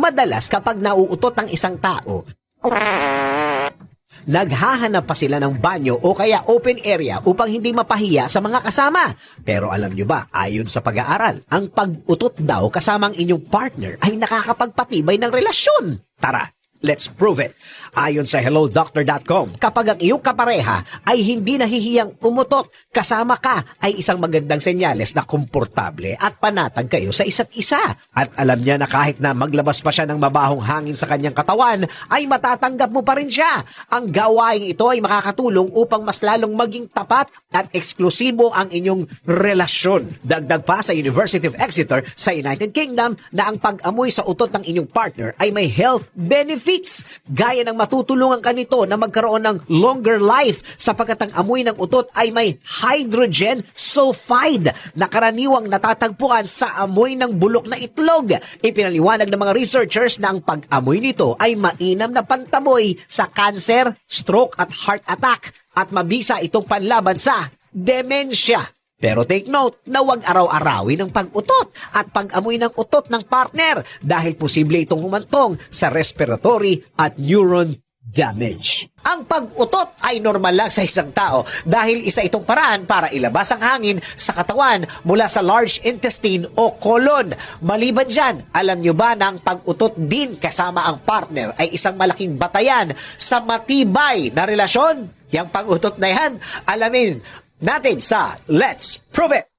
Madalas kapag nauutot ang isang tao, naghahanap pa sila ng banyo o kaya open area upang hindi mapahiya sa mga kasama. Pero alam nyo ba, ayon sa pag-aaral, ang pag-utot daw kasamang inyong partner ay nakakapagpatibay ng relasyon. Tara, let's prove it. Ayon sa hellodoctor.com, kapag ang iyong kapareha ay hindi nahihiyang umutot kasama ka, ay isang magandang senyales na komportable at panatag kayo sa isa't isa. At alam niya na kahit na maglabas pa siya ng mabahong hangin sa kanyang katawan, ay matatanggap mo pa rin siya. Ang gawaing ito ay makakatulong upang mas lalong maging tapat at eksklusibo ang inyong relasyon. Dagdag pa sa University of Exeter sa United Kingdom na ang pag-amoy sa utot ng inyong partner ay may health benefits. Gaya ng matutulungan ka nito na magkaroon ng longer life sapagkat ang amoy ng utot ay may hydrogen sulfide na karaniwang natatagpuan sa amoy ng bulok na itlog. Ipinaliwanag ng mga researchers na ang pag-amoy nito ay mainam na pantaboy sa cancer, stroke at heart attack at mabisa itong panlaban sa demensya. Pero take note na huwag araw-arawin ang pag-utot at pag-amoy ng utot ng partner dahil posible itong humantong sa respiratory at neuron damage. Ang pag-utot ay normal lang sa isang tao dahil isa itong paraan para ilabas ang hangin sa katawan mula sa large intestine o colon. Maliban dyan, alam nyo ba na ang pag-utot din kasama ang partner ay isang malaking batayan sa matibay na relasyon? Yang pag-utot na yan, alamin natin sa Let's Prove It!